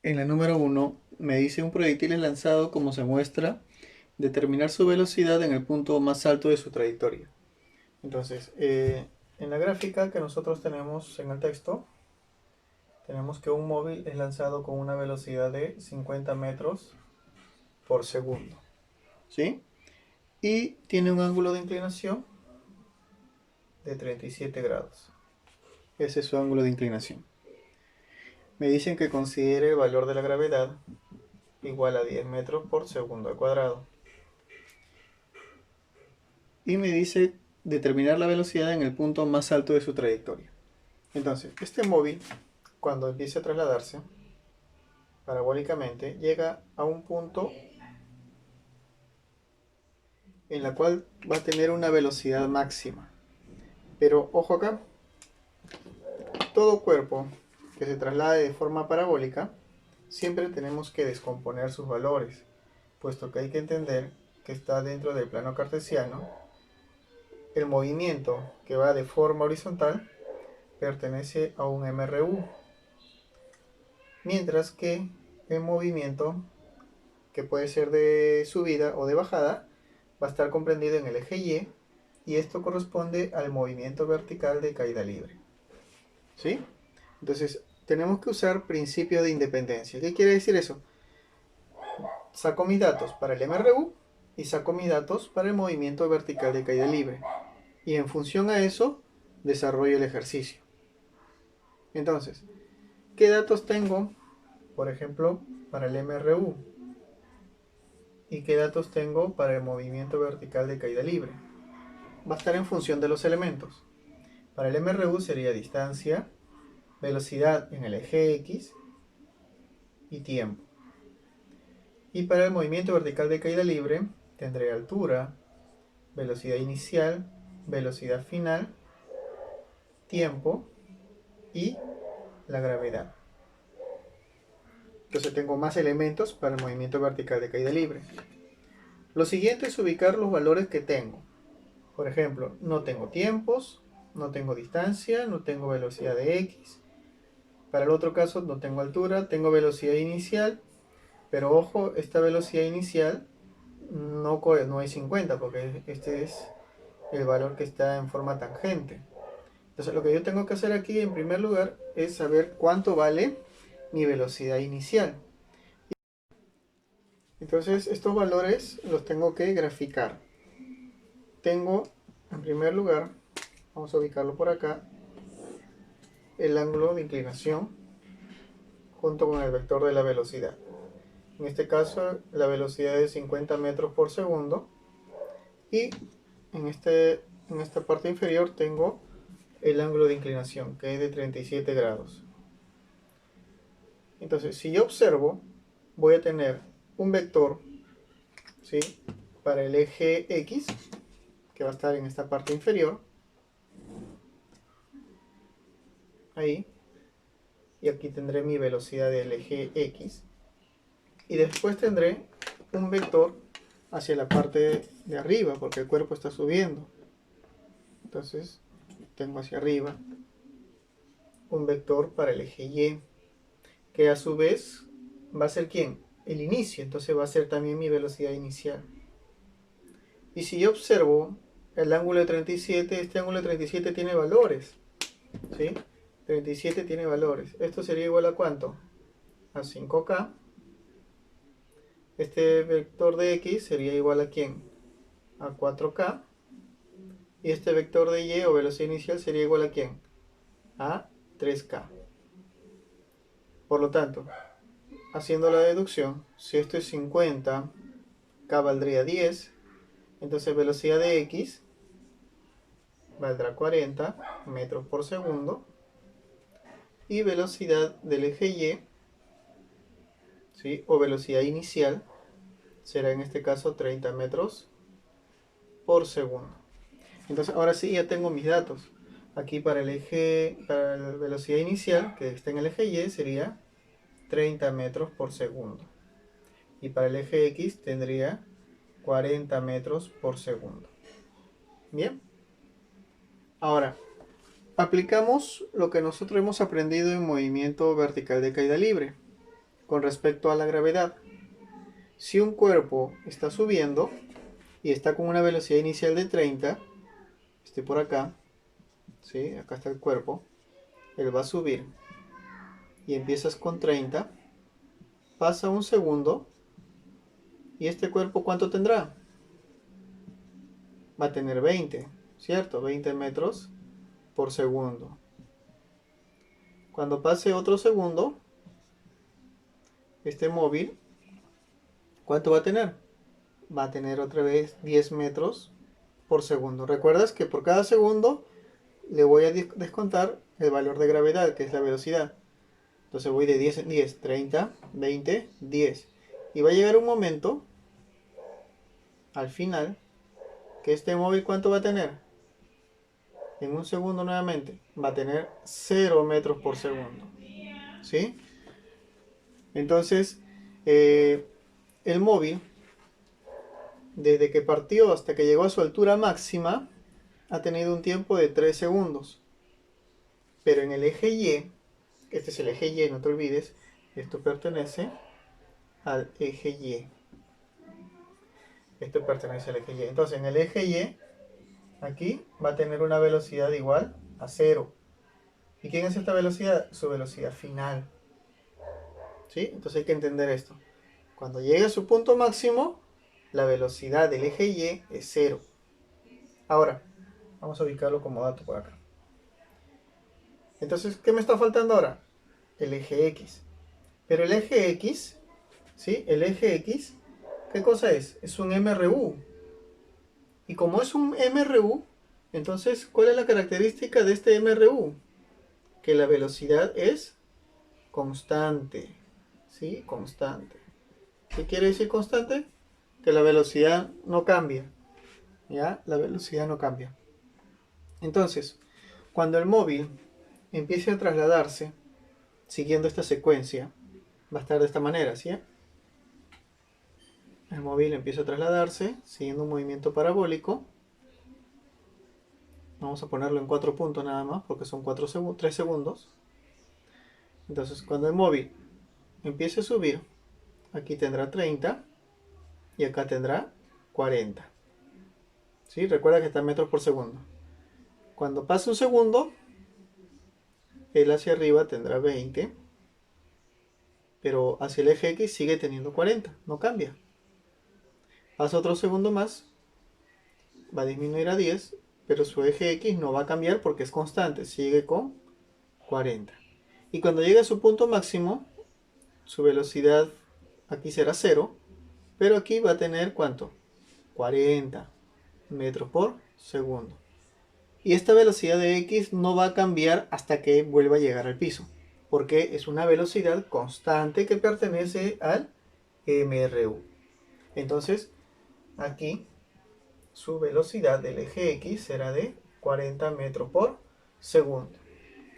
en la número uno me dice un proyectil es lanzado como se muestra, determinar su velocidad en el punto más alto de su trayectoria. Entonces, en la gráfica que nosotros tenemos en el texto, tenemos que un móvil es lanzado con una velocidad de 50 metros por segundo, ¿sí? Y tiene un ángulo de inclinación de 37 grados. Ese es su ángulo de inclinación. Me dicen que considere el valor de la gravedad igual a 10 metros por segundo al cuadrado. Y me dice determinar la velocidad en el punto más alto de su trayectoria. Entonces, este móvil, cuando empiece a trasladarse parabólicamente, llega a un punto en la cual va a tener una velocidad máxima. Pero ojo acá, todo cuerpo que se traslade de forma parabólica, siempre tenemos que descomponer sus valores, puesto que hay que entender que está dentro del plano cartesiano. El movimiento que va de forma horizontal pertenece a un MRU, mientras que el movimiento que puede ser de subida o de bajada va a estar comprendido en el eje y esto corresponde al movimiento vertical de caída libre. ¿Sí? Entonces, tenemos que usar principio de independencia. ¿Qué quiere decir eso? Saco mis datos para el MRU y saco mis datos para el movimiento vertical de caída libre. Y en función a eso, desarrollo el ejercicio. Entonces, ¿qué datos tengo, por ejemplo, para el MRU? ¿Y qué datos tengo para el movimiento vertical de caída libre? Va a estar en función de los elementos. Para el MRU sería distancia, velocidad en el eje X y tiempo. Y para el movimiento vertical de caída libre tendré altura, velocidad inicial, velocidad final, tiempo y la gravedad. Entonces tengo más elementos para el movimiento vertical de caída libre. Lo siguiente es ubicar los valores que tengo. Por ejemplo, no tengo tiempos, no tengo distancia, no tengo velocidad de X. Para el otro caso no tengo altura, tengo velocidad inicial, pero ojo, esta velocidad inicial no es 50 porque este es el valor que está en forma tangente. Entonces lo que yo tengo que hacer aquí en primer lugar es saber cuánto vale mi velocidad inicial. Entonces estos valores los tengo que graficar. Tengo en primer lugar, vamos a ubicarlo por acá, el ángulo de inclinación junto con el vector de la velocidad. En este caso la velocidad es 50 metros por segundo y en esta parte inferior tengo el ángulo de inclinación que es de 37 grados. Entonces si yo observo voy a tener un vector, ¿sí?, para el eje X que va a estar en esta parte inferior, ahí, y aquí tendré mi velocidad del eje X y después tendré un vector hacia la parte de arriba porque el cuerpo está subiendo. Entonces tengo hacia arriba un vector para el eje Y que a su vez va a ser ¿quién? El inicio, entonces va a ser también mi velocidad inicial. Y si yo observo el ángulo de 37, este ángulo de 37 tiene valores, ¿sí? 37 tiene valores. Esto sería igual a ¿cuánto? A 5K. Este vector de X sería igual a ¿quién? A 4K. Y este vector de Y o velocidad inicial sería igual a ¿quién? A 3K. Por lo tanto, haciendo la deducción, si esto es 50, K valdría 10, entonces velocidad de X valdrá 40 metros por segundo y velocidad del eje Y, ¿sí?, o velocidad inicial será en este caso 30 metros por segundo. Entonces ahora sí ya tengo mis datos. Aquí para el eje, para la velocidad inicial que está en el eje Y sería 30 metros por segundo. Y para el eje X tendría 40 metros por segundo. Bien. Ahora, aplicamos lo que nosotros hemos aprendido en movimiento vertical de caída libre. con respecto a la gravedad. Si un cuerpo está subiendo y está con una velocidad inicial de 30, estoy por acá, ¿sí? Acá está el cuerpo, él va a subir y empiezas con 30, pasa un segundo y este cuerpo ¿cuánto tendrá? Va a tener 20, ¿cierto? 20 metros por segundo. Cuando pase otro segundo, este móvil, ¿cuánto va a tener? Va a tener otra vez 10 metros por segundo. ¿Recuerdas que por cada segundo le voy a descontar el valor de gravedad, que es la velocidad? Entonces voy de 10 en 10, 30, 20, 10. Y va a llegar un momento, al final, que este móvil ¿cuánto va a tener? En un segundo nuevamente, va a tener 0 metros por segundo. ¿Sí? Entonces, el móvil, desde que partió hasta que llegó a su altura máxima, ha tenido un tiempo de 3 segundos. Pero en el eje Y, este es el eje Y, no te olvides, esto pertenece al eje Y. Esto pertenece al eje Y. Entonces, en el eje Y, aquí va a tener una velocidad igual a 0. ¿Y quién es esta velocidad? Su velocidad final. ¿Sí? Entonces hay que entender esto. Cuando llegue a su punto máximo, la velocidad del eje Y es 0. Ahora, vamos a ubicarlo como dato por acá. Entonces, ¿qué me está faltando ahora? El eje X. Pero el eje X, ¿sí? El eje X, ¿qué cosa es? Es un MRU. Y como es un MRU, entonces, ¿cuál es la característica de este MRU? Que la velocidad es constante. ¿Sí? Constante. ¿Qué quiere decir constante? Que la velocidad no cambia. ¿Ya? La velocidad no cambia. Entonces, cuando el móvil empiece a trasladarse siguiendo esta secuencia, va a estar de esta manera, ¿sí? El móvil empieza a trasladarse siguiendo un movimiento parabólico. Vamos a ponerlo en 4 puntos nada más porque son 3 segundos. Entonces, cuando el móvil empiece a subir, aquí tendrá 30 y acá tendrá 40. ¿Sí? Recuerda que está en metros por segundo. Cuando pase un segundo, él hacia arriba tendrá 20, pero hacia el eje X sigue teniendo 40, no cambia. Pasa otro segundo más, va a disminuir a 10, pero su eje X no va a cambiar porque es constante, sigue con 40. Y cuando llegue a su punto máximo, su velocidad aquí será 0, pero aquí va a tener ¿cuánto? 40 metros por segundo. Y esta velocidad de X no va a cambiar hasta que vuelva a llegar al piso, porque es una velocidad constante que pertenece al MRU. Entonces, aquí su velocidad del eje X será de 40 metros por segundo.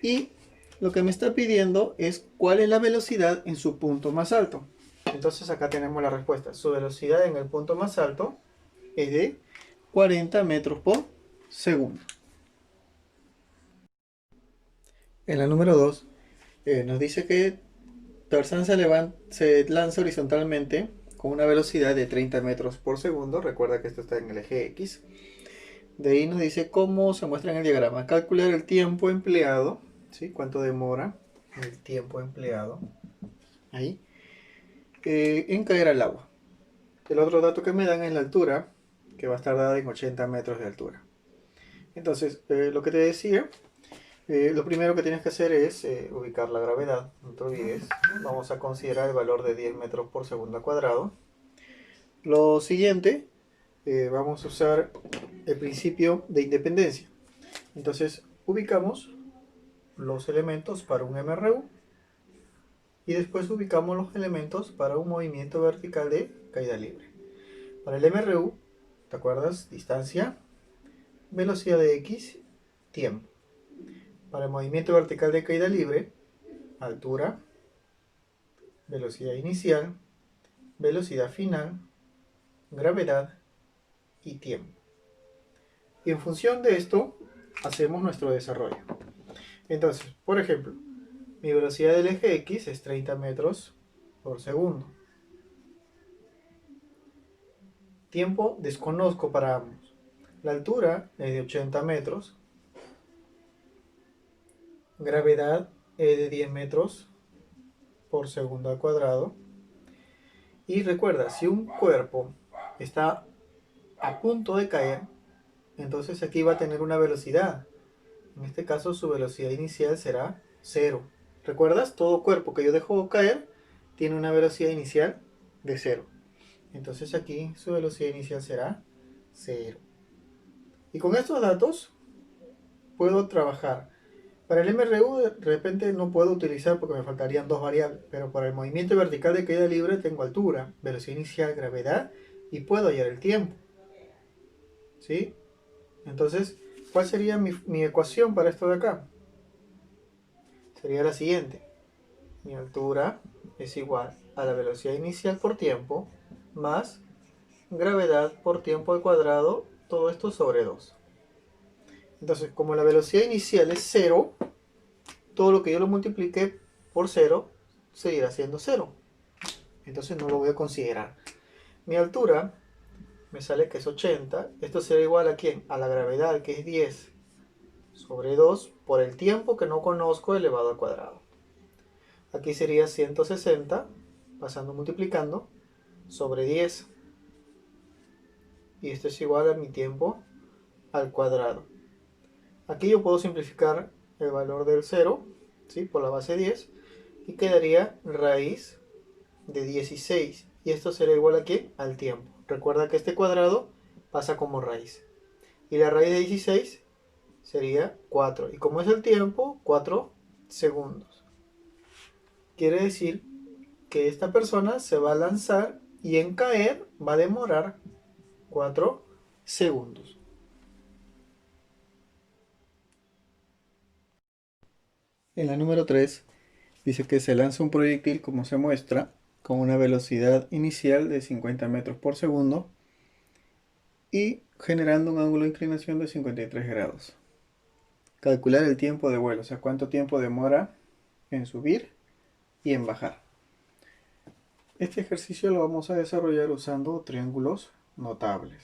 Y lo que me está pidiendo es cuál es la velocidad en su punto más alto. Entonces acá tenemos la respuesta. Su velocidad en el punto más alto es de 40 metros por segundo. En la número 2 nos dice que Tarzán se lanza horizontalmente con una velocidad de 30 metros por segundo. Recuerda que esto está en el eje X. De ahí nos dice cómo se muestra en el diagrama. Calcular el tiempo empleado, ¿sí? Cuánto demora el tiempo empleado ahí en caer al agua. El otro dato que me dan es la altura, que va a estar dada en 80 metros de altura. Entonces, lo que te decía, lo primero que tienes que hacer es ubicar la gravedad, no te olvides. Vamos a considerar el valor de 10 metros por segundo al cuadrado. Lo siguiente, vamos a usar el principio de independencia. Entonces, ubicamos los elementos para un MRU y después ubicamos los elementos para un movimiento vertical de caída libre. Para el MRU, ¿te acuerdas? Distancia, velocidad de X, tiempo. Para el movimiento vertical de caída libre, altura, velocidad inicial, velocidad final, gravedad y tiempo. Y en función de esto, hacemos nuestro desarrollo. Entonces, por ejemplo, mi velocidad del eje X es 30 metros por segundo. Tiempo desconozco para ambos. La altura es de 80 metros. Gravedad es de 10 metros por segundo al cuadrado. Y recuerda, si un cuerpo está a punto de caer, entonces aquí va a tener una velocidad. En este caso su velocidad inicial será cero. ¿Recuerdas? Todo cuerpo que yo dejo caer tiene una velocidad inicial de cero. Entonces aquí su velocidad inicial será cero. Y con estos datos puedo trabajar. Para el MRU de repente no puedo utilizar porque me faltarían dos variables, pero para el movimiento vertical de caída libre tengo altura, velocidad inicial, gravedad y puedo hallar el tiempo. ¿Sí? Entonces, ¿cuál sería mi ecuación para esto de acá? Sería la siguiente. Mi altura es igual a la velocidad inicial por tiempo más gravedad por tiempo al cuadrado, todo esto sobre 2. Entonces, como la velocidad inicial es 0, todo lo que yo lo multiplique por 0 seguirá siendo 0. Entonces no lo voy a considerar. Mi altura me sale que es 80. Esto será igual a ¿quién? A la gravedad, que es 10 sobre 2 por el tiempo que no conozco elevado al cuadrado. Aquí sería 160, pasando multiplicando, sobre 10. Y esto es igual a mi tiempo al cuadrado. Aquí yo puedo simplificar el valor del 0, ¿sí? Por la base 10. Y quedaría raíz de 16. Y esto será igual a ¿qué? Al tiempo. Recuerda que este cuadrado pasa como raíz. Y la raíz de 16 sería 4. Y como es el tiempo, 4 segundos. Quiere decir que esta persona se va a lanzar y en caer va a demorar 4 segundos. En la número 3 dice que se lanza un proyectil como se muestra con una velocidad inicial de 50 metros por segundo y generando un ángulo de inclinación de 53 grados. Calcular el tiempo de vuelo, o sea, cuánto tiempo demora en subir y en bajar. Este ejercicio lo vamos a desarrollar usando triángulos notables.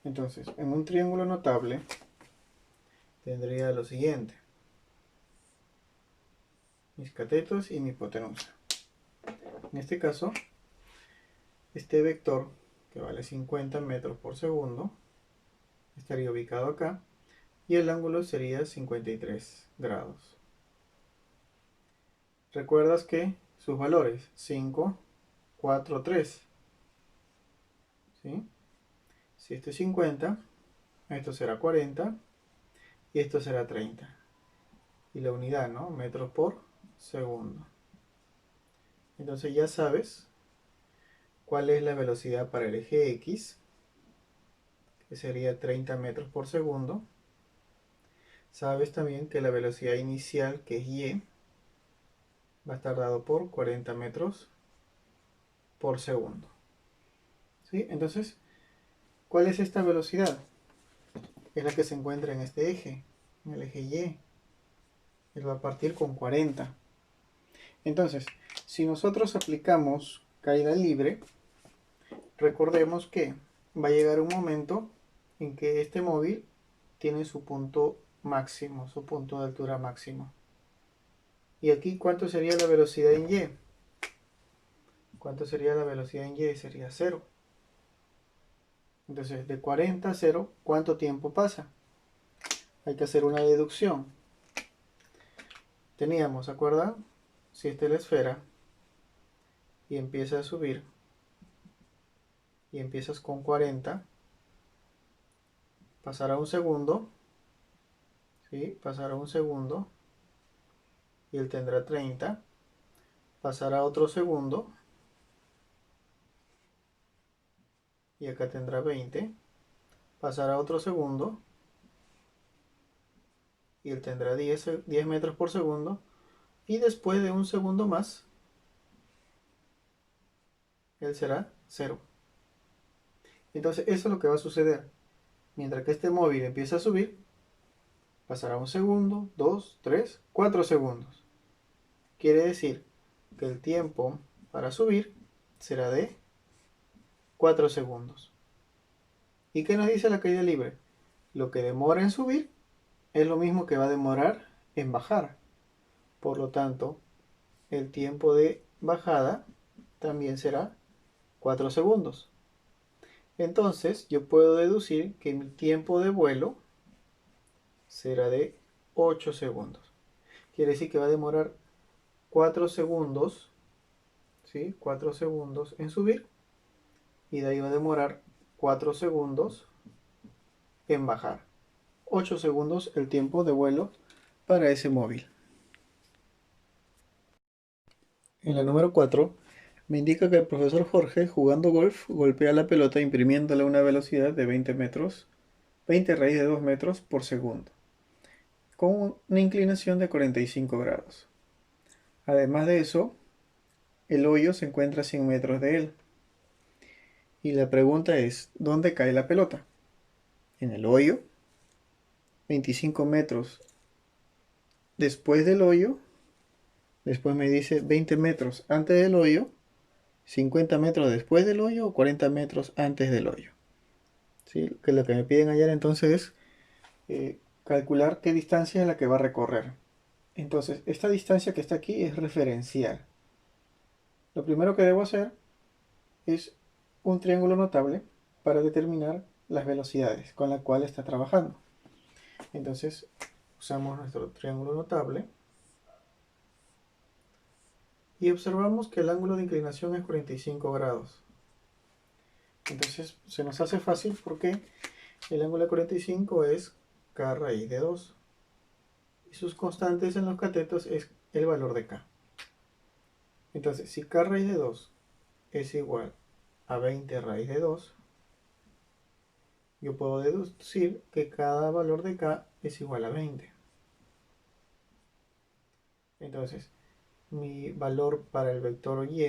Entonces, en un triángulo notable tendría lo siguiente: mis catetos y mi hipotenusa. En este caso, este vector, que vale 50 metros por segundo, estaría ubicado acá y el ángulo sería 53 grados. ¿Recuerdas que sus valores? 5, 4, 3. ¿Sí? Si esto es 50, esto será 40 y esto será 30. Y la unidad, ¿no? Metros por segundo. Entonces ya sabes cuál es la velocidad para el eje X, que sería 30 metros por segundo. Sabes también que la velocidad inicial, que es Y, va a estar dado por 40 metros por segundo. ¿Sí? Entonces, ¿cuál es esta velocidad? Es la que se encuentra en este eje, en el eje Y. Él va a partir con 40. Entonces, si nosotros aplicamos caída libre, recordemos que va a llegar un momento en que este móvil tiene su punto máximo, su punto de altura máximo. ¿Y aquí cuánto sería la velocidad en Y? ¿Cuánto sería la velocidad en Y? Sería 0. Entonces, de 40 a 0, ¿cuánto tiempo pasa? Hay que hacer una deducción. Teníamos, ¿se acuerdan? Si esta es la esfera y empieza a subir y empiezas con 40, pasará un segundo, ¿sí? Pasará un segundo y él tendrá 30, pasará otro segundo y acá tendrá 20, pasará otro segundo y él tendrá 10 metros por segundo y después de un segundo más él será 0. Entonces eso es lo que va a suceder. Mientras que este móvil empieza a subir, pasará un segundo, 2, 3, 4 segundos. Quiere decir que el tiempo para subir será de 4 segundos. ¿Y qué nos dice la caída libre? Lo que demora en subir es lo mismo que va a demorar en bajar. Por lo tanto, el tiempo de bajada también será 4 segundos. Entonces, yo puedo deducir que mi tiempo de vuelo será de 8 segundos. Quiere decir que va a demorar 4 segundos, ¿sí? 4 segundos en subir, y de ahí va a demorar 4 segundos en bajar. 8 segundos el tiempo de vuelo para ese móvil. En la número 4 me indica que el profesor Jorge, jugando golf, golpea la pelota imprimiéndole una velocidad de 20 metros, 20 raíz de 2 metros por segundo, con una inclinación de 45 grados. Además de eso, el hoyo se encuentra a 100 metros de él. Y la pregunta es, ¿dónde cae la pelota? ¿En el hoyo? ¿25 metros después del hoyo? Después me dice 20 metros antes del hoyo, 50 metros después del hoyo o 40 metros antes del hoyo. ¿Sí? Que lo que me piden ayer entonces es calcular qué distancia es la que va a recorrer. Entonces, esta distancia que está aquí es referencial. Lo primero que debo hacer es un triángulo notable para determinar las velocidades con las cuales está trabajando. Entonces, usamos nuestro triángulo notable y observamos que el ángulo de inclinación es 45 grados. Entonces, se nos hace fácil porque el ángulo de 45 es k raíz de 2. Y sus constantes en los catetos es el valor de k. Entonces, si k raíz de 2 es igual a 20 raíz de 2, yo puedo deducir que cada valor de k es igual a 20. Entonces, mi valor para el vector y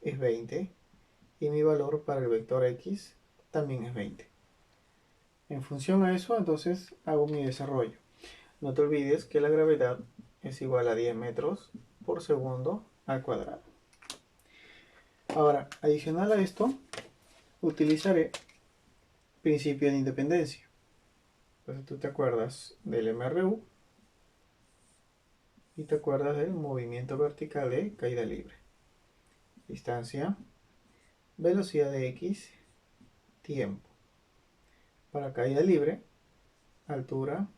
es 20 y mi valor para el vector x también es 20. En función a eso, entonces hago mi desarrollo. No te olvides que la gravedad es igual a 10 metros por segundo al cuadrado. Ahora, adicional a esto, utilizaré principio de independencia. Entonces tú te acuerdas del MRU y te acuerdas del movimiento vertical de caída libre. Distancia, velocidad de x, tiempo. Para caída libre, altura,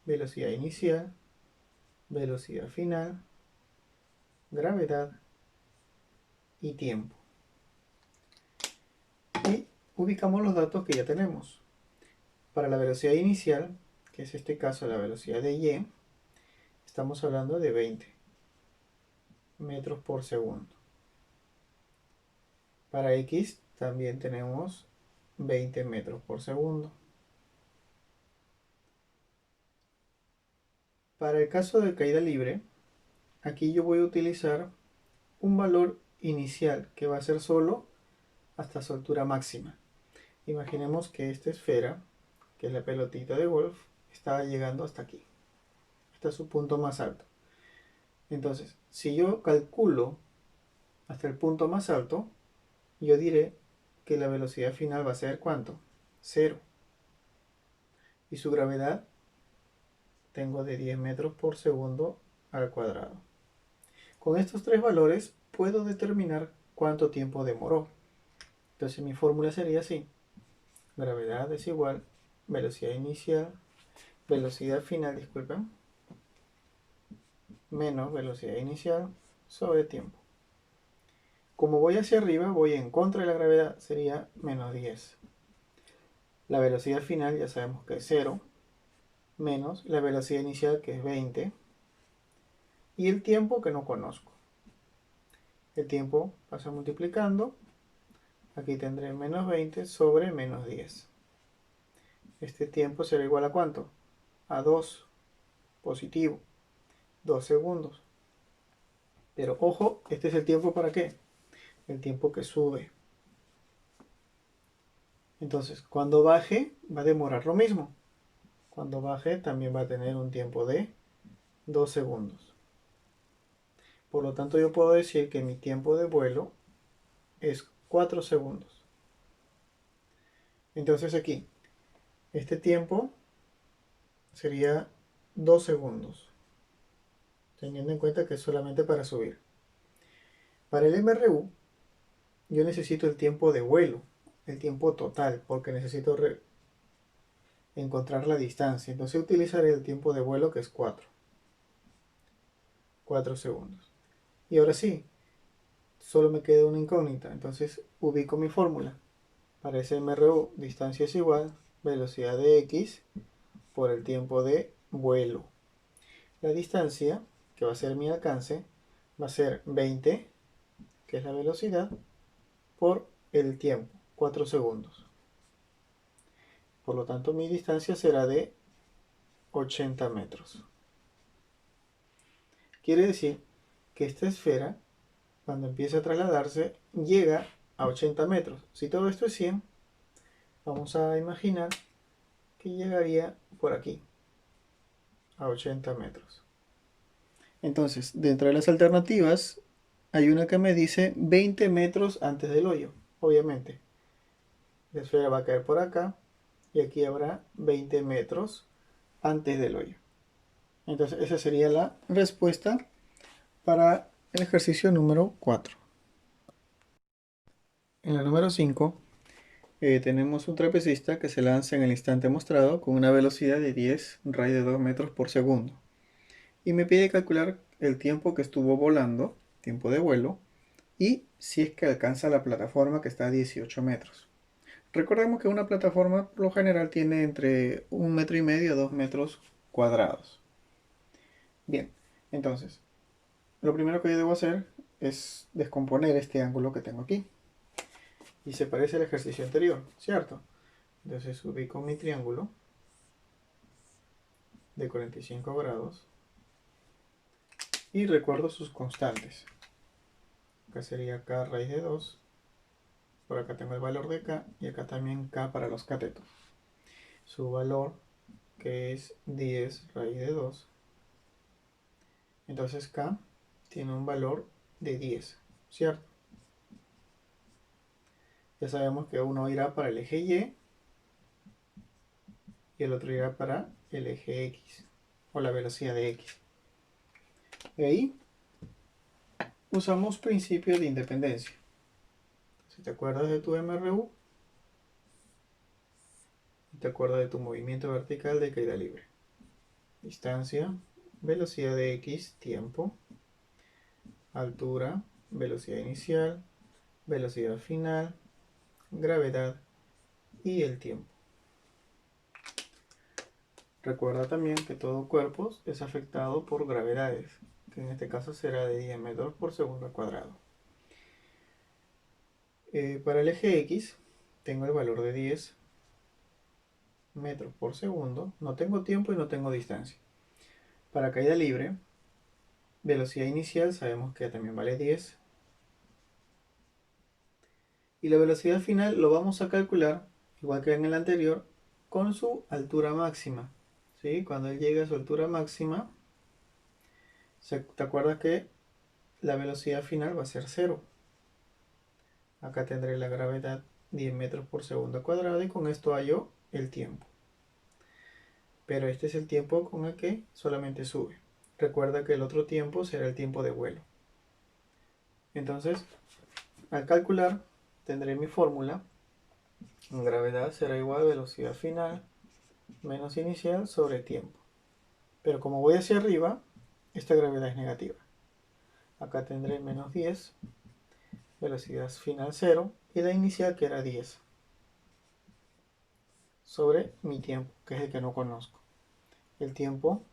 velocidad inicial, velocidad final, gravedad y tiempo. Y ubicamos los datos que ya tenemos. Para la velocidad inicial, que es este caso la velocidad de y, estamos hablando de 20 metros por segundo. Para x también tenemos 20 metros por segundo. Para el caso de caída libre, aquí yo voy a utilizar un valor inicial que va a ser solo hasta su altura máxima. Imaginemos que esta esfera, que es la pelotita de golf, está llegando hasta aquí, hasta su punto más alto. Entonces, si yo calculo hasta el punto más alto, yo diré que la velocidad final va a ser ¿cuánto? 0. Y su gravedad tengo de 10 metros por segundo al cuadrado. Con estos tres valores puedo determinar cuánto tiempo demoró. Entonces mi fórmula sería así. Gravedad es igual velocidad inicial, velocidad final, disculpen, menos velocidad inicial sobre tiempo. Como voy hacia arriba, voy en contra de la gravedad, sería menos 10. La velocidad final ya sabemos que es 0, menos la velocidad inicial que es 20, y el tiempo que no conozco. El tiempo pasa multiplicando, aquí tendré menos 20 sobre menos 10. Este tiempo será igual a ¿cuánto? A 2 positivo, 2 segundos. Pero ojo, este es el tiempo ¿para qué? El tiempo que sube. Entonces, cuando baje, va a demorar lo mismo. Cuando baje, también va a tener un tiempo de 2 segundos. Por lo tanto, yo puedo decir que mi tiempo de vuelo es 4 segundos. Entonces aquí, este tiempo sería 2 segundos, teniendo en cuenta que es solamente para subir. Para el MRU, yo necesito el tiempo de vuelo, el tiempo total, porque necesito encontrar la distancia. Entonces utilizaré el tiempo de vuelo, que es 4 segundos. Y ahora sí, solo me queda una incógnita. Entonces ubico mi fórmula. Para ese MRU, distancia es igual velocidad de x por el tiempo de vuelo. La distancia, que va a ser mi alcance, va a ser 20, que es la velocidad, por el tiempo, 4 segundos. Por lo tanto, mi distancia será de 80 metros. Quiere decir que esta esfera, cuando empieza a trasladarse, llega a 80 metros. Si todo esto es 100, vamos a imaginar que llegaría por aquí, a 80 metros. Entonces, dentro de las alternativas, hay una que me dice 20 metros antes del hoyo, obviamente. La esfera va a caer por acá y aquí habrá 20 metros antes del hoyo. Entonces, esa sería la respuesta para el ejercicio número 4. En la número 5 tenemos un trapecista que se lanza en el instante mostrado con una velocidad de 10 raíz de 2 metros por segundo. Y me pide calcular el tiempo que estuvo volando, tiempo de vuelo, y si es que alcanza la plataforma que está a 18 metros. Recordemos que una plataforma por lo general tiene entre 1,5 metros a 2 metros cuadrados. Bien, entonces, lo primero que yo debo hacer es descomponer este ángulo que tengo aquí. Y se parece al ejercicio anterior, ¿cierto? Entonces ubico mi triángulo de 45 grados y recuerdo sus constantes. Acá sería k raíz de 2. Por acá tengo el valor de k y acá también k para los catetos. Su valor, que es 10 raíz de 2. Entonces k tiene un valor de 10, ¿cierto? Ya sabemos que uno irá para el eje y el otro irá para el eje x, o la velocidad de x. Y ahí usamos principio de independencia. Si te acuerdas de tu MRU, te acuerdas de tu movimiento vertical de caída libre. Distancia, velocidad de x, tiempo, altura, velocidad inicial, velocidad final, gravedad y el tiempo. Recuerda también que todo cuerpo es afectado por gravedades, que en este caso será de 10 metros por segundo al cuadrado. Para el eje x tengo el valor de 10 metros por segundo, no tengo tiempo y no tengo distancia. Para caída libre, velocidad inicial sabemos que también vale 10. Y la velocidad final lo vamos a calcular, igual que en el anterior, con su altura máxima. ¿Sí? Cuando él llegue a su altura máxima, ¿te acuerdas que la velocidad final va a ser 0? Acá tendré la gravedad 10 metros por segundo al cuadrado y con esto hallo el tiempo. Pero este es el tiempo con el que solamente sube. Recuerda que el otro tiempo será el tiempo de vuelo. Entonces, al calcular, tendré mi fórmula. Gravedad será igual a velocidad final menos inicial sobre tiempo. Pero como voy hacia arriba, esta gravedad es negativa. Acá tendré menos 10, velocidad final 0 y la inicial que era 10 sobre mi tiempo, que es el que no conozco. El tiempo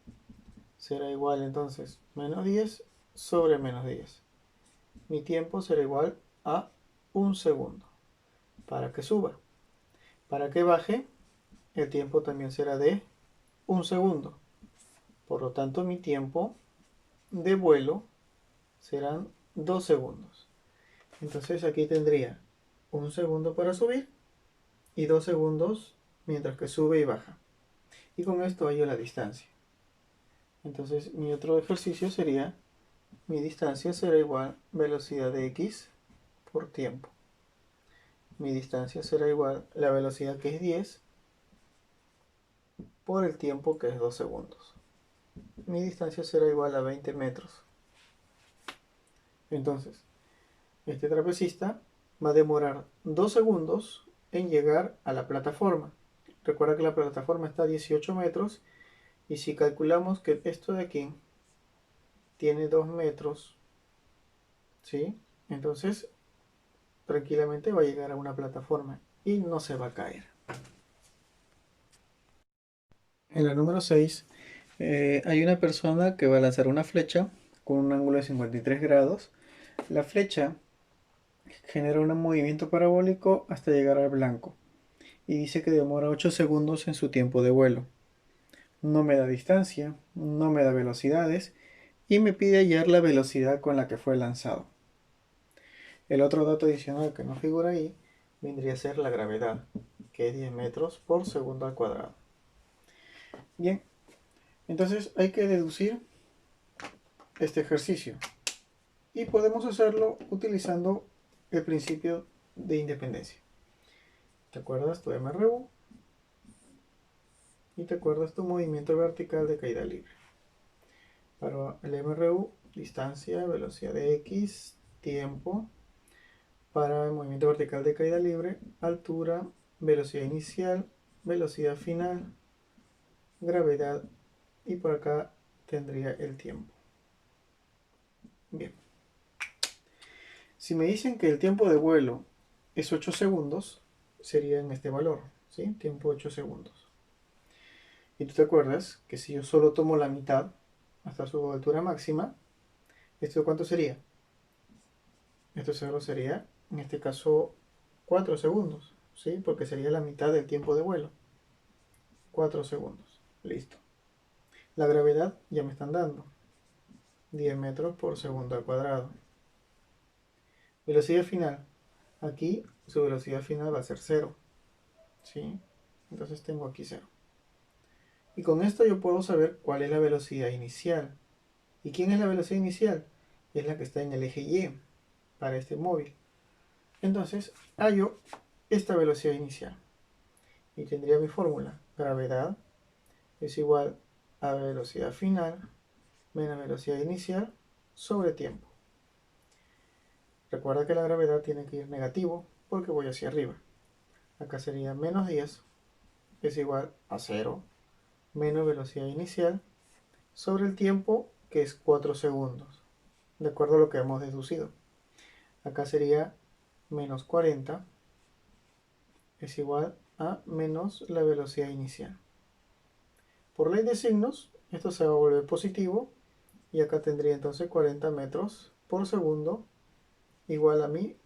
será igual entonces menos 10 sobre menos 10. Mi tiempo será igual a 1 segundo para que suba. Para que baje, el tiempo también será de 1 segundo. Por lo tanto, mi tiempo de vuelo serán 2 segundos. Entonces aquí tendría 1 segundo para subir y 2 segundos mientras que sube y baja. Y con esto hallo la distancia. Entonces mi otro ejercicio sería mi distancia será igual velocidad de x por tiempo. Mi distancia será igual la velocidad que es 10 por el tiempo que es 2 segundos. Mi distancia será igual a 20 metros. Entonces, este trapecista va a demorar 2 segundos en llegar a la plataforma. Recuerda que la plataforma está a 18 metros y si calculamos que esto de aquí tiene 2 metros, ¿sí? Entonces, tranquilamente va a llegar a una plataforma y no se va a caer. En la número 6 hay una persona que va a lanzar una flecha con un ángulo de 53 grados. La flecha genera un movimiento parabólico hasta llegar al blanco y dice que demora 8 segundos en su tiempo de vuelo. No me da distancia, no me da velocidades y me pide hallar la velocidad con la que fue lanzado. El otro dato adicional que no figura ahí vendría a ser la gravedad, que es 10 metros por segundo al cuadrado. Bien, entonces hay que deducir este ejercicio y podemos hacerlo utilizando el principio de independencia. ¿Te acuerdas tu MRU? Y te acuerdas tu movimiento vertical de caída libre. Para el MRU, distancia, velocidad de x, tiempo. Para el movimiento vertical de caída libre, altura, velocidad inicial, velocidad final, gravedad y por acá tendría el tiempo. Bien. Si me dicen que el tiempo de vuelo es 8 segundos, sería en este valor, ¿sí? Tiempo 8 segundos. Y tú te acuerdas que si yo solo tomo la mitad hasta su altura máxima, ¿esto cuánto sería? Esto solo sería, en este caso, 4 segundos, ¿sí? Porque sería la mitad del tiempo de vuelo. 4 segundos. Listo. La gravedad ya me están dando. 10 metros por segundo al cuadrado. Velocidad final. Aquí su velocidad final va a ser 0. ¿Sí? Entonces tengo aquí 0. Y con esto yo puedo saber cuál es la velocidad inicial. ¿Y quién es la velocidad inicial? Es la que está en el eje Y para este móvil. Entonces hallo esta velocidad inicial. Y tendría mi fórmula. Gravedad es igual a velocidad final menos velocidad inicial sobre tiempo. Recuerda que la gravedad tiene que ir negativo porque voy hacia arriba. Acá sería menos 10 es igual a 0 menos velocidad inicial sobre el tiempo que es 4 segundos. De acuerdo a lo que hemos deducido. Acá sería menos 40 es igual a menos la velocidad inicial. Por ley de signos, esto se va a volver positivo y acá tendría entonces 40 metros por segundo igual a mi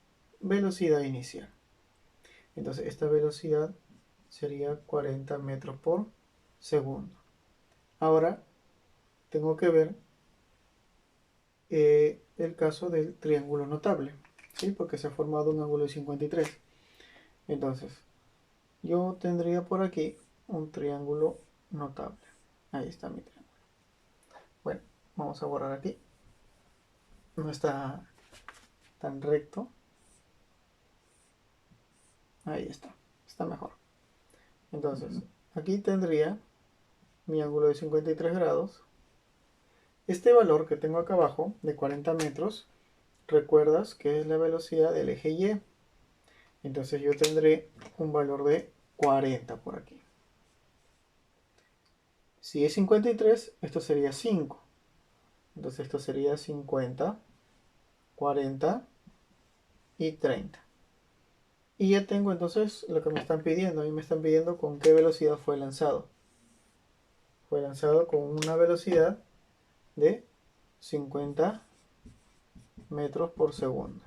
velocidad inicial. Entonces esta velocidad sería 40 metros por segundo. Ahora tengo que ver el caso del triángulo notable, ¿sí? Porque se ha formado un ángulo de 53. Entonces yo tendría por aquí un triángulo notable. Ahí está mi triángulo. Bueno, vamos a borrar aquí. No está tan recto. Ahí está. Está mejor. Entonces, aquí tendría mi ángulo de 53 grados. Este valor que tengo acá abajo, de 40 metros, recuerdas que es la velocidad del eje Y. Entonces yo tendré un valor de 40 por aquí. Si es 53, esto sería 5. Entonces esto sería 50, 40 y 30. Y ya tengo entonces lo que me están pidiendo. A mí me están pidiendo con qué velocidad fue lanzado. Fue lanzado con una velocidad de 50 metros por segundo.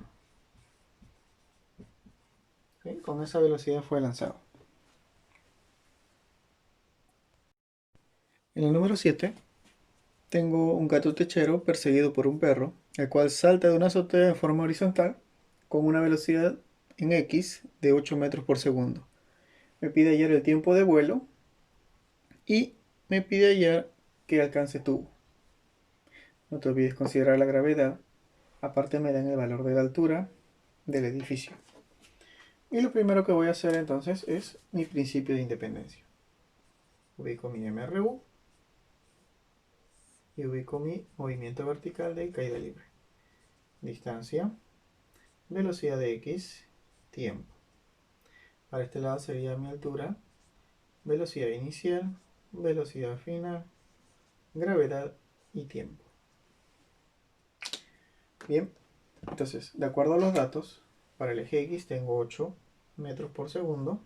¿Sí? Con esa velocidad fue lanzado. En el número 7 tengo un gato techero perseguido por un perro, el cual salta de una azotea en forma horizontal con una velocidad en X de 8 metros por segundo. Me pide hallar el tiempo de vuelo y me pide hallar qué alcance tuvo. No te olvides considerar la gravedad. Aparte me dan el valor de la altura del edificio. Y lo primero que voy a hacer entonces es mi principio de independencia. Ubico mi MRU y ubico mi movimiento vertical de caída libre. Distancia, velocidad de X, tiempo. Para este lado sería mi altura, velocidad inicial, velocidad final, gravedad y tiempo. Bien, entonces, de acuerdo a los datos, para el eje X tengo 8 metros por segundo,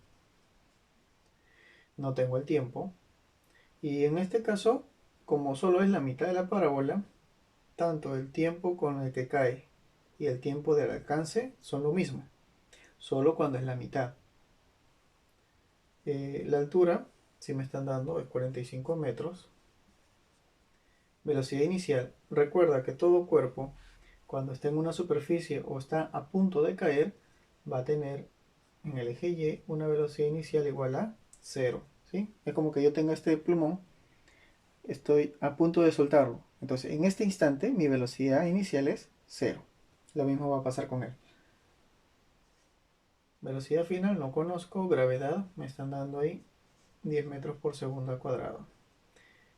no tengo el tiempo, y en este caso, como solo es la mitad de la parábola, tanto el tiempo con el que cae y el tiempo del alcance son lo mismo, solo cuando es la mitad. La altura, si me están dando, es 45 metros. Velocidad inicial. Recuerda que todo cuerpo, cuando está en una superficie o está a punto de caer, va a tener en el eje Y una velocidad inicial igual a 0. ¿Sí? Es como que yo tenga este plumón, estoy a punto de soltarlo. Entonces, en este instante, mi velocidad inicial es 0. Lo mismo va a pasar con él. Velocidad final no conozco, gravedad me están dando ahí 10 metros por segundo al cuadrado.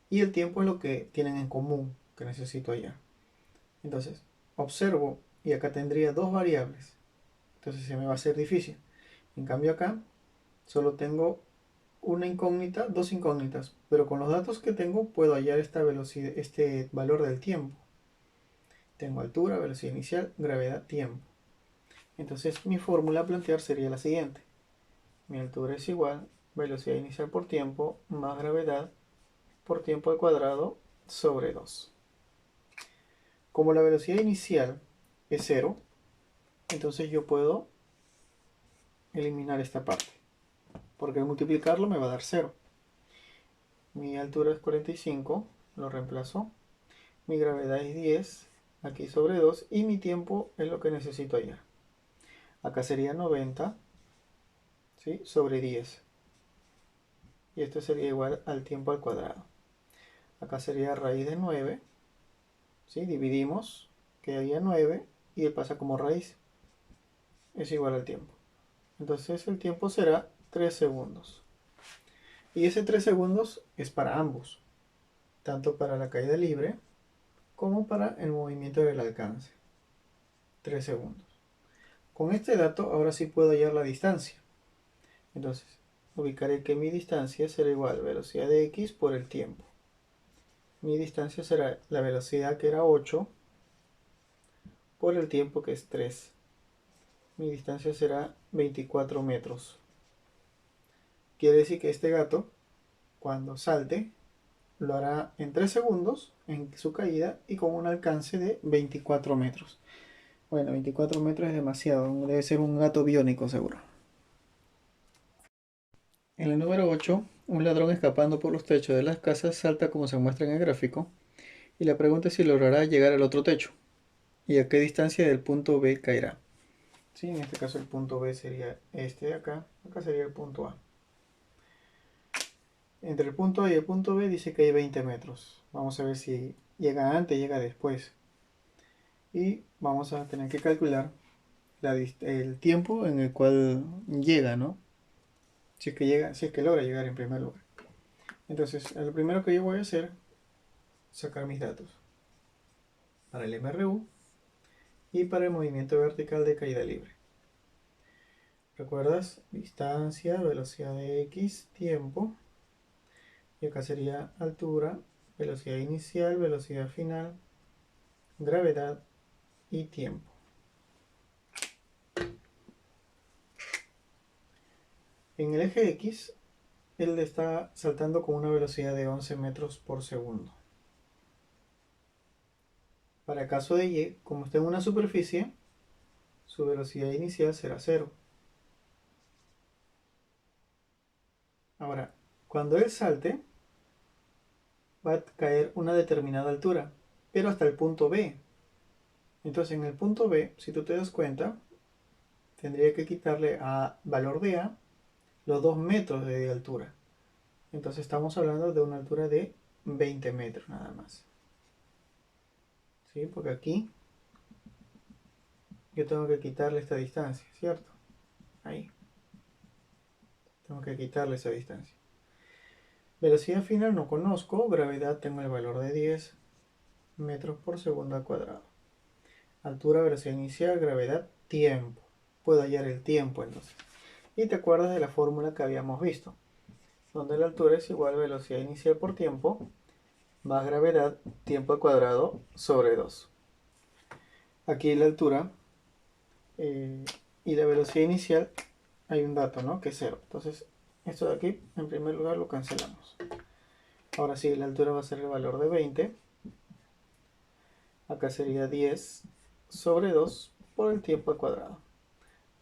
Y el tiempo es lo que tienen en común que necesito allá. Entonces, observo y acá tendría dos variables. Entonces se me va a hacer difícil. En cambio acá solo tengo una incógnita, dos incógnitas, pero con los datos que tengo puedo hallar esta velocidad, este valor del tiempo. Tengo altura, velocidad inicial, gravedad, tiempo. Entonces mi fórmula a plantear sería la siguiente. Mi altura es igual, velocidad inicial por tiempo, más gravedad por tiempo al cuadrado sobre 2. Como la velocidad inicial es 0, entonces yo puedo eliminar esta parte, porque al multiplicarlo me va a dar 0. Mi altura es 45, lo reemplazo. Mi gravedad es 10, aquí sobre 2, y mi tiempo es lo que necesito hallar. Acá sería 90, ¿sí? Sobre 10. Y esto sería igual al tiempo al cuadrado. Acá sería raíz de 9, ¿sí? Dividimos, quedaría 9, y él pasa como raíz. Es igual al tiempo. Entonces el tiempo será 3 segundos. Y ese 3 segundos es para ambos, tanto para la caída libre como para el movimiento del alcance. 3 segundos. Con este dato ahora sí puedo hallar la distancia. Entonces, ubicaré que mi distancia será igual a velocidad de x por el tiempo. Mi distancia será la velocidad que era 8 por el tiempo que es 3. Mi distancia será 24 metros. Quiere decir que este gato, cuando salte, lo hará en 3 segundos en su caída y con un alcance de 24 metros. Bueno, 24 metros es demasiado, debe ser un gato biónico seguro. En el número 8, un ladrón escapando por los techos de las casas salta como se muestra en el gráfico y la pregunta es si logrará llegar al otro techo y a qué distancia del punto B caerá. Sí, en este caso el punto B sería este de acá, acá sería el punto A. Entre el punto A y el punto B dice que hay 20 metros. Vamos a ver si llega antes, llega después. Y vamos a tener que calcular el tiempo en el cual llega, ¿no? Si es que llega, si es que logra llegar en primer lugar. Entonces, lo primero que yo voy a hacer es sacar mis datos para el MRU y para el movimiento vertical de caída libre. ¿Recuerdas? Distancia, velocidad de X, tiempo. Y acá sería altura, velocidad inicial, velocidad final, gravedad y tiempo. En el eje X, él está saltando con una velocidad de 11 metros por segundo. Para el caso de Y, como está en una superficie, su velocidad inicial será 0. Ahora, cuando él salte, va a caer una determinada altura, pero hasta el punto B. Entonces, en el punto B, si tú te das cuenta, tendría que quitarle a valor de A los 2 metros de altura. Entonces estamos hablando de una altura de 20 metros nada más. ¿sí? Porque aquí yo tengo que quitarle esta distancia, ¿cierto? Ahí, tengo que quitarle esa distancia. Velocidad final no conozco, gravedad tengo el valor de 10 metros por segundo al cuadrado. Altura, velocidad inicial, gravedad, tiempo. Puedo hallar el tiempo entonces. Y te acuerdas de la fórmula que habíamos visto, donde la altura es igual a velocidad inicial por tiempo, más gravedad, tiempo al cuadrado, sobre 2. Aquí la altura y la velocidad inicial hay un dato, ¿no? Que es 0. Entonces, esto de aquí, en primer lugar, lo cancelamos. Ahora sí, la altura va a ser el valor de 20. Acá sería 10 sobre 2 por el tiempo al cuadrado.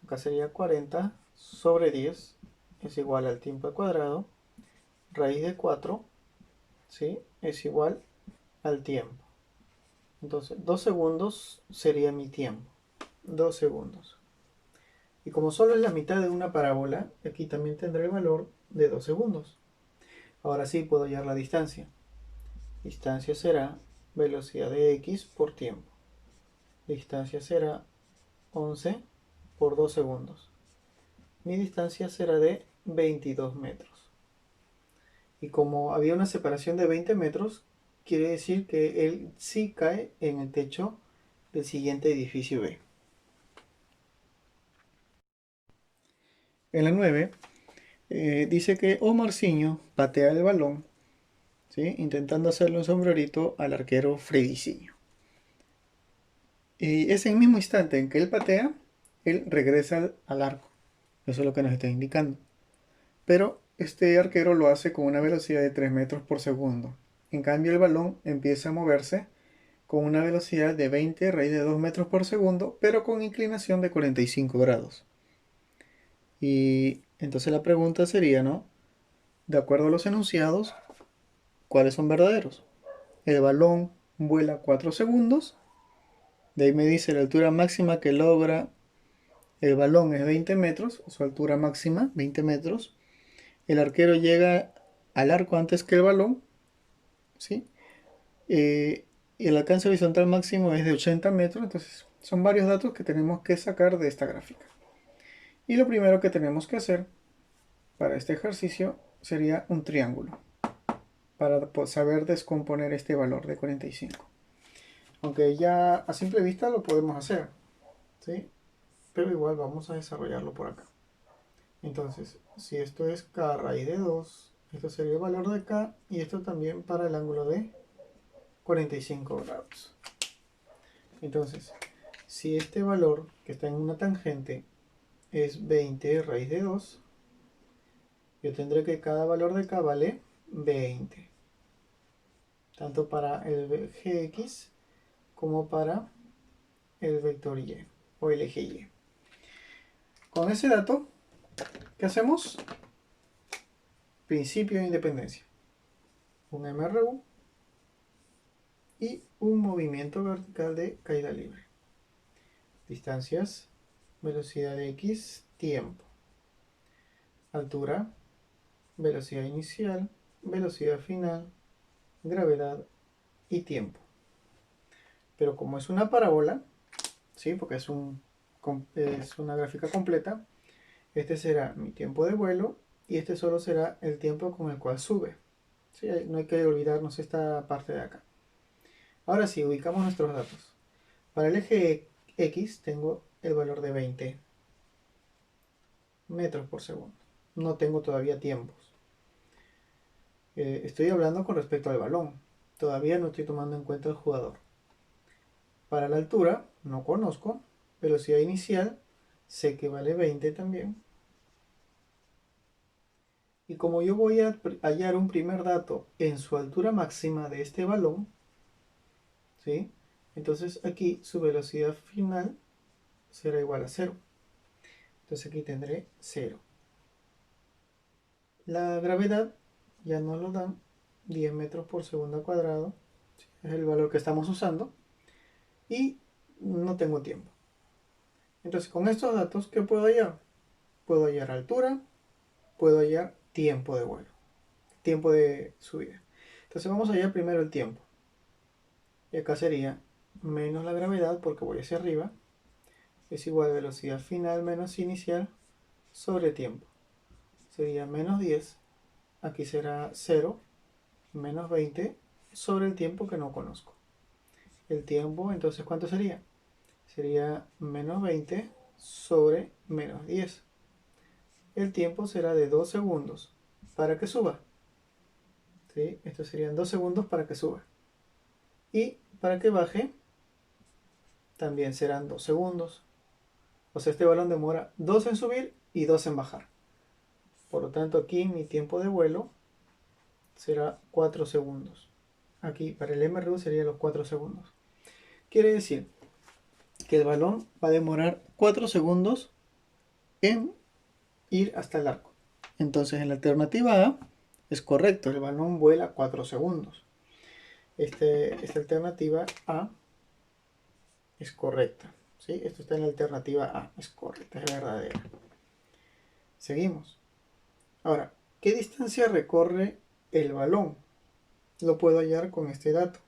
Acá sería 40 sobre 10 es igual al tiempo al cuadrado. Raíz de 4, ¿sí? Es igual al tiempo. Entonces, 2 segundos sería mi tiempo. 2 segundos. Y como solo es la mitad de una parábola, aquí también tendré el valor de 2 segundos. Ahora sí puedo hallar la distancia. Distancia será velocidad de x por tiempo. Distancia será 11 por 2 segundos. Mi distancia será de 22 metros. Y como había una separación de 20 metros, quiere decir que él sí cae en el techo del siguiente edificio B. En la 9 dice que Omarciño patea el balón, ¿sí? Intentando hacerle un sombrerito al arquero Frediciño. Y es en el mismo instante en que él patea, él regresa al arco. Eso es lo que nos está indicando. Pero este arquero lo hace con una velocidad de 3 metros por segundo. En cambio el balón empieza a moverse con una velocidad de 20 raíz de 2 metros por segundo, pero con inclinación de 45 grados. Y entonces la pregunta sería, ¿no? De acuerdo a los enunciados, ¿cuáles son verdaderos? El balón vuela 4 segundos. De ahí me dice la altura máxima que logra el balón es 20 metros, su altura máxima, 20 metros. El arquero llega al arco antes que el balón, ¿sí? Y el alcance horizontal máximo es de 80 metros, entonces son varios datos que tenemos que sacar de esta gráfica. Y lo primero que tenemos que hacer para este ejercicio sería un triángulo, para saber descomponer este valor de 45. Aunque ya a simple vista lo podemos hacer, ¿sí? Pero igual vamos a desarrollarlo por acá. Entonces, si esto es k raíz de 2, esto sería el valor de k, y esto también para el ángulo de 45 grados. Entonces, si este valor que está en una tangente es 20 raíz de 2, yo tendré que cada valor de k vale 20. Tanto para el eje x como para el vector y o el eje y. Con ese dato, ¿qué hacemos? Principio de independencia. Un MRU y un movimiento vertical de caída libre. Distancias, velocidad de x, tiempo. Altura, velocidad inicial, velocidad final, gravedad y tiempo. Pero como es una parábola, ¿sí? Porque es una gráfica completa, este será mi tiempo de vuelo y este solo será el tiempo con el cual sube. ¿Sí? No hay que olvidarnos esta parte de acá. Ahora sí, ubicamos nuestros datos. Para el eje X tengo el valor de 20 metros por segundo. No tengo todavía tiempos. Estoy hablando con respecto al balón. Todavía no estoy tomando en cuenta el jugador. Para la altura, no conozco. Velocidad inicial, sé que vale 20 también. Y como yo voy a hallar un primer dato en su altura máxima de este balón, ¿sí? Entonces aquí su velocidad final será igual a 0. Entonces aquí tendré 0. La gravedad ya nos lo dan 10 metros por segundo al cuadrado. Es el valor que estamos usando. Y no tengo tiempo. Entonces con estos datos, ¿qué puedo hallar? Puedo hallar altura, puedo hallar tiempo de vuelo, tiempo de subida. Entonces vamos a hallar primero el tiempo. Y acá sería menos la gravedad, porque voy hacia arriba, es igual a velocidad final menos inicial sobre tiempo. Sería menos 10, aquí será 0, menos 20 sobre el tiempo que no conozco. El tiempo, entonces, ¿cuánto sería? Sería menos 20 sobre menos 10. El tiempo será de 2 segundos para que suba. ¿Sí? Esto serían 2 segundos para que suba. Y para que baje, también serán 2 segundos. O sea, este balón demora 2 en subir y 2 en bajar. Por lo tanto, aquí mi tiempo de vuelo será 4 segundos. Aquí para el MRU serían los 4 segundos. Quiere decir que el balón va a demorar 4 segundos en ir hasta el arco. Entonces en la alternativa A es correcto, el balón vuela 4 segundos. Esta alternativa A es correcta. ¿Sí? Esto está en la alternativa A, es correcta, es verdadera. Seguimos. Ahora, ¿qué distancia recorre el balón? Lo puedo hallar con este dato.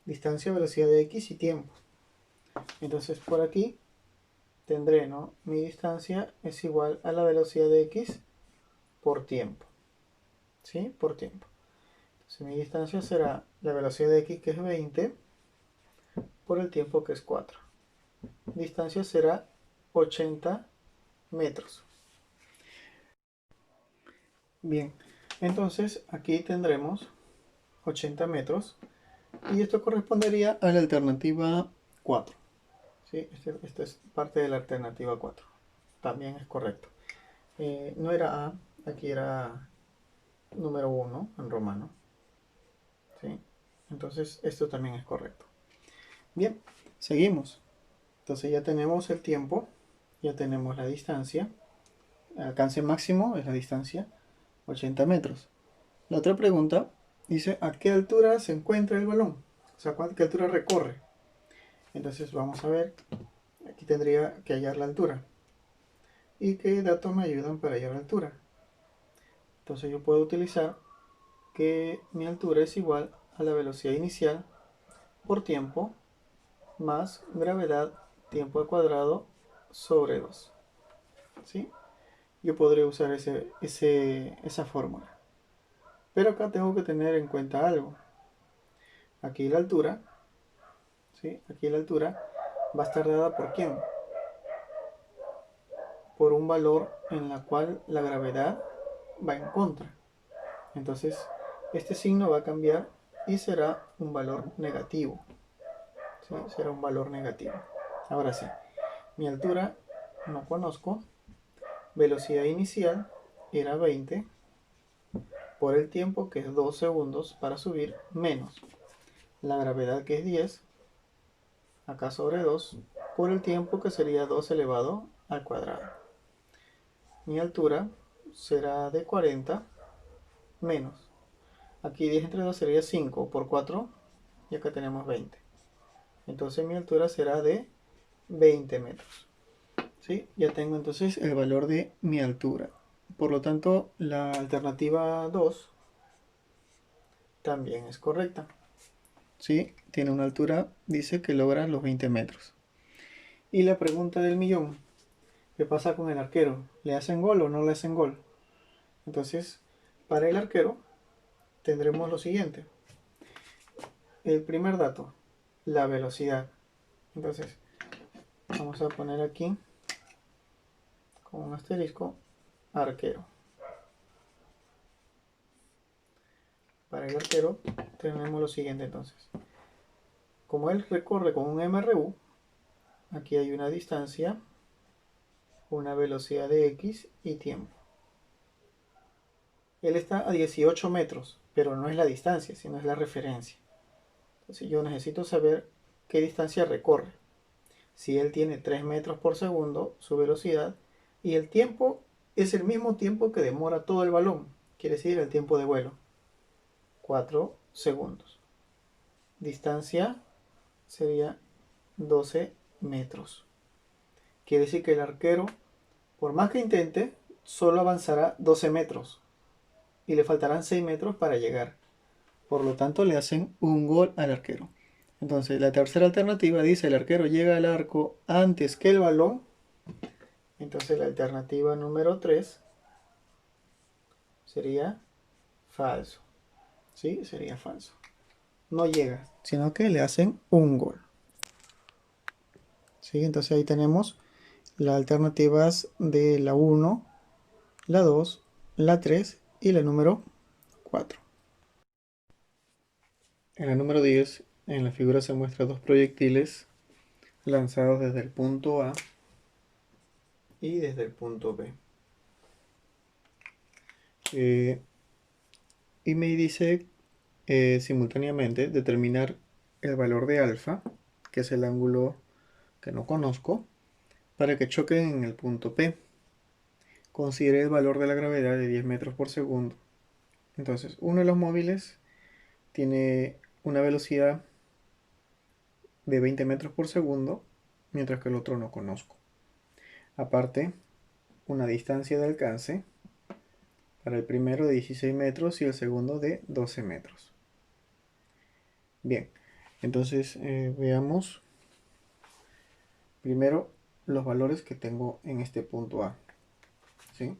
Distancia, velocidad de X y tiempo. Entonces por aquí tendré, ¿no? Mi distancia es igual a la velocidad de X por tiempo. ¿Sí? Por tiempo. Entonces mi distancia será la velocidad de X, que es 20, por el tiempo, que es 4. Distancia será 80 metros. Bien, entonces aquí tendremos 80 metros y esto correspondería a la alternativa 4. ¿Sí? Esta es parte de la alternativa 4. También es correcto. No era A, aquí era número 1 en romano. ¿Sí? Entonces esto también es correcto. Bien, seguimos. Entonces ya tenemos el tiempo, ya tenemos la distancia. El alcance máximo es la distancia, 80 metros. La otra pregunta dice, ¿a qué altura se encuentra el balón? O sea, ¿qué altura recorre? Entonces vamos a ver, aquí tendría que hallar la altura. ¿Y qué datos me ayudan para hallar la altura? Entonces yo puedo utilizar que mi altura es igual a la velocidad inicial por tiempo más gravedad, tiempo al cuadrado, sobre 2. ¿Sí? Yo podré usar esa fórmula. Pero acá tengo que tener en cuenta algo. Aquí la altura, ¿sí? Aquí la altura va a estar dada por ¿quién? Por un valor en la cual la gravedad va en contra. Entonces, este signo va a cambiar y será un valor negativo. ¿Sí? Será un valor negativo. Ahora sí, mi altura no conozco. Velocidad inicial era 20 por el tiempo, que es 2 segundos para subir, menos la gravedad, que es 10, acá sobre 2, por el tiempo, que sería 2 elevado al cuadrado. Mi altura será de 40 menos. Aquí 10 entre 2 sería 5 por 4 y acá tenemos 20. Entonces mi altura será de 20 metros. ¿Sí? Ya tengo entonces el valor de mi altura. Por lo tanto, la alternativa 2 también es correcta. ¿Sí? Tiene una altura, dice que logra los 20 metros. Y la pregunta del millón, ¿qué pasa con el arquero? ¿Le hacen gol o no le hacen gol? Entonces, para el arquero tendremos lo siguiente. El primer dato, la velocidad. Entonces, vamos a poner aquí, con un asterisco, arquero. Para el arquero tenemos lo siguiente entonces. Como él recorre con un MRU, aquí hay una distancia, una velocidad de X y tiempo. Él está a 18 metros, pero no es la distancia, sino es la referencia. Entonces yo necesito saber qué distancia recorre. Si él tiene 3 metros por segundo, su velocidad, y el tiempo es el mismo tiempo que demora todo el balón, quiere decir el tiempo de vuelo, 4 segundos. Distancia sería 12 metros. Quiere decir que el arquero, por más que intente, solo avanzará 12 metros y le faltarán 6 metros para llegar. Por lo tanto, le hacen un gol al arquero. Entonces, la tercera alternativa dice el arquero llega al arco antes que el balón. Entonces, la alternativa número 3 sería falso. ¿Sí? Sería falso. No llega, sino que le hacen un gol. ¿Sí? Entonces, ahí tenemos las alternativas de la 1, la 2, la 3 y la número 4. En la número 10, en la figura se muestran dos proyectiles lanzados desde el punto A y desde el punto B. Y me dice simultáneamente determinar el valor de alfa, que es el ángulo que no conozco, para que choquen en el punto P. Considere el valor de la gravedad de 10 metros por segundo. Entonces, uno de los móviles tiene una velocidad de 20 metros por segundo, mientras que el otro no conozco. Aparte, una distancia de alcance para el primero de 16 metros y el segundo de 12 metros. Bien, entonces veamos primero los valores que tengo en este punto A. ¿Sí?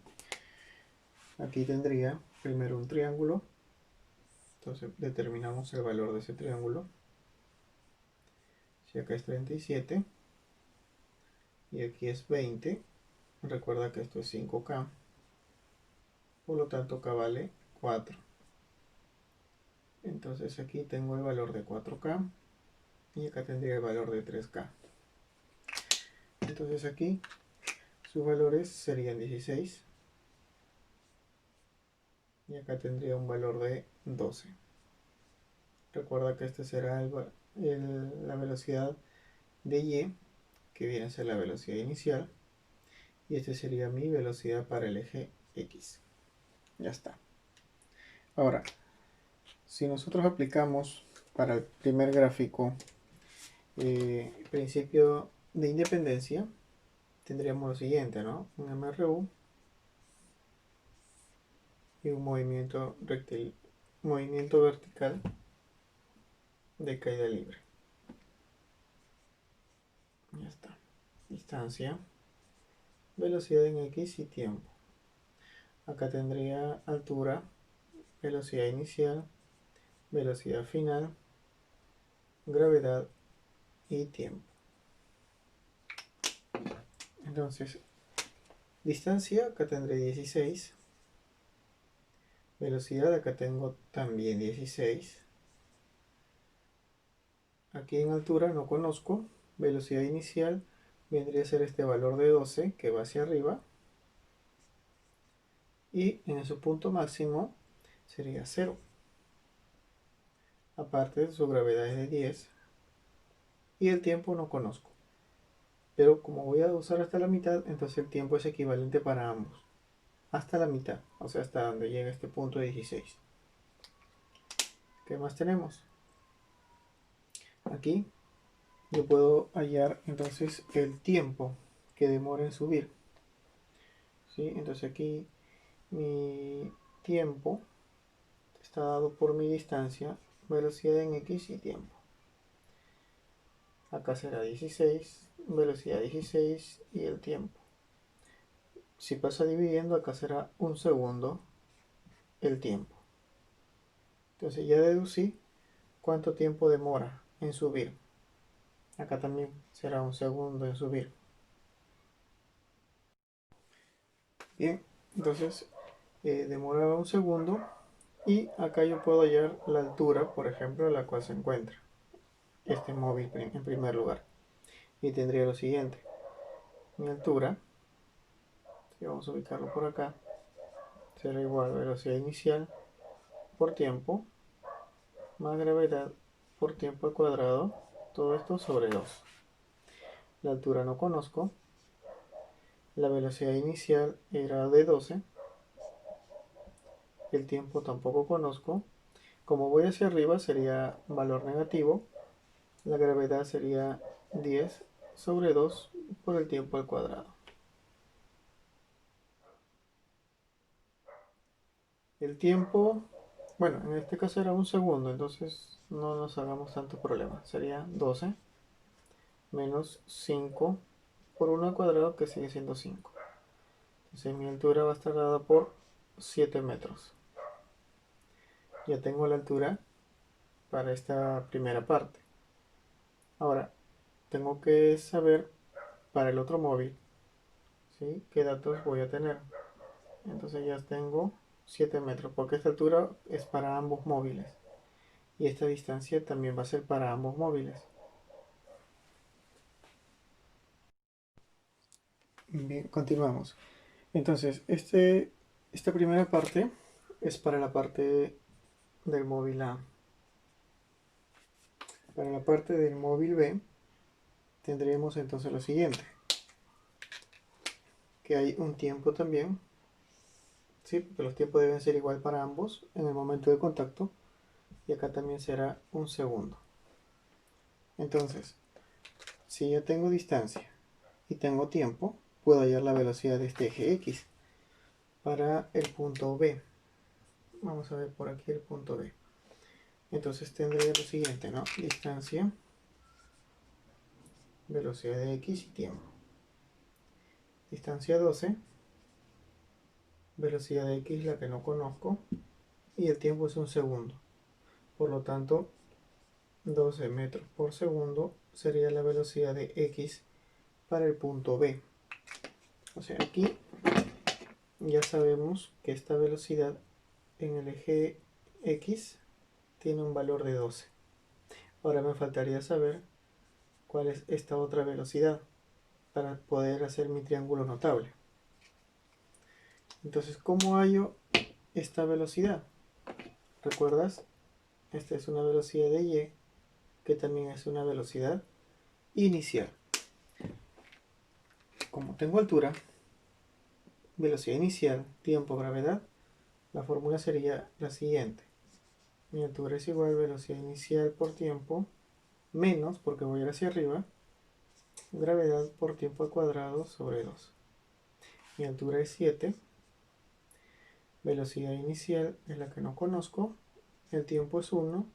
Aquí tendría primero un triángulo. Entonces determinamos el valor de ese triángulo. Si acá es 37 y aquí es 20, recuerda que esto es 5K. Por lo tanto, K vale 4. Entonces aquí tengo el valor de 4K y acá tendría el valor de 3K. Entonces aquí sus valores serían 16 y acá tendría un valor de 12. Recuerda que este será la velocidad de y, que viene a ser la velocidad inicial, y este sería mi velocidad para el eje X. Ya está. Ahora, si nosotros aplicamos para el primer gráfico el principio de independencia, tendríamos lo siguiente, ¿no? Un MRU y un movimiento vertical de caída libre. Ya está. Distancia, velocidad en X y tiempo. Acá tendría altura, velocidad inicial, velocidad final, gravedad y tiempo. Entonces, distancia, acá tendré 16. Velocidad, acá tengo también 16. Aquí en altura no conozco. Velocidad inicial vendría a ser este valor de 12 que va hacia arriba. Y en su punto máximo sería 0. Aparte, su gravedad es de 10. Y el tiempo no conozco. Pero como voy a usar hasta la mitad, entonces el tiempo es equivalente para ambos. Hasta la mitad, o sea, hasta donde llega este punto de 16. ¿Qué más tenemos? Aquí yo puedo hallar entonces el tiempo que demora en subir. ¿Sí? Entonces aquí mi tiempo está dado por mi distancia, velocidad en X y tiempo. Acá será 16, velocidad 16 y el tiempo. Si pasa dividiendo, acá será un segundo el tiempo. Entonces ya deducí cuánto tiempo demora en subir. Acá también será un segundo en subir. Bien, entonces demoraba un segundo y acá yo puedo hallar la altura, por ejemplo, a la cual se encuentra este móvil en primer lugar. Y tendría lo siguiente. Mi altura, si vamos a ubicarlo por acá, será igual a velocidad inicial por tiempo más gravedad por tiempo al cuadrado, todo esto sobre 2. La altura no conozco, la velocidad inicial era de 12, el tiempo tampoco conozco, como voy hacia arriba sería valor negativo, la gravedad sería 10 sobre 2 por el tiempo al cuadrado. El tiempo Bueno, en este caso era un segundo, entonces no nos hagamos tanto problema. Sería 12 menos 5 por 1 al cuadrado, que sigue siendo 5. Entonces mi altura va a estar dada por 7 metros. Ya tengo la altura para esta primera parte. Ahora, tengo que saber para el otro móvil, ¿sí?, qué datos voy a tener. Entonces ya tengo 7 metros, porque esta altura es para ambos móviles. Y esta distancia también va a ser para ambos móviles. Bien, continuamos. Entonces, esta primera parte es para la parte del móvil A. Para la parte del móvil B tendríamos entonces lo siguiente, que hay un tiempo también, ¿sí?, porque los tiempos deben ser igual para ambos en el momento de contacto, y acá también será un segundo. Entonces, si ya tengo distancia y tengo tiempo, puedo hallar la velocidad de este eje X para el punto B. Vamos a ver por aquí el punto B. Entonces tendría lo siguiente, ¿no? Distancia, velocidad de X y tiempo. Distancia 12, velocidad de X la que no conozco, y el tiempo es un segundo. Por lo tanto, 12 metros por segundo sería la velocidad de X para el punto B. O sea, aquí ya sabemos que esta velocidad en el eje X tiene un valor de 12. Ahora me faltaría saber cuál es esta otra velocidad para poder hacer mi triángulo notable. Entonces, ¿cómo hallo esta velocidad? ¿Recuerdas? Esta es una velocidad de Y, que también es una velocidad inicial. Como tengo altura, velocidad inicial, tiempo, gravedad, la fórmula sería la siguiente. Mi altura es igual a velocidad inicial por tiempo, menos, porque voy a ir hacia arriba, gravedad por tiempo al cuadrado sobre 2. Mi altura es 7, velocidad inicial es la que no conozco, el tiempo es 1,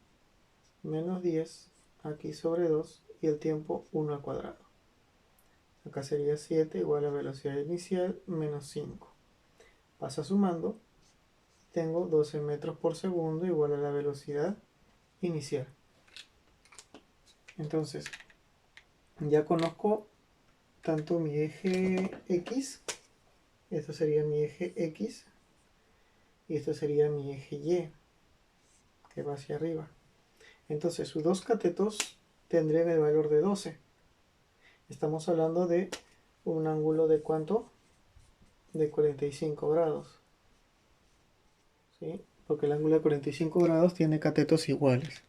menos 10, aquí sobre 2, y el tiempo 1 al cuadrado. Acá sería 7 igual a velocidad inicial menos 5. Pasa sumando, tengo 12 metros por segundo igual a la velocidad inicial. Entonces, ya conozco tanto mi eje X, esto sería mi eje X, y esto sería mi eje Y, que va hacia arriba. Entonces, sus dos catetos tendrían el valor de 12. Estamos hablando de un ángulo de ¿cuánto? De 45 grados. ¿Sí? Porque el ángulo de 45 grados tiene catetos iguales.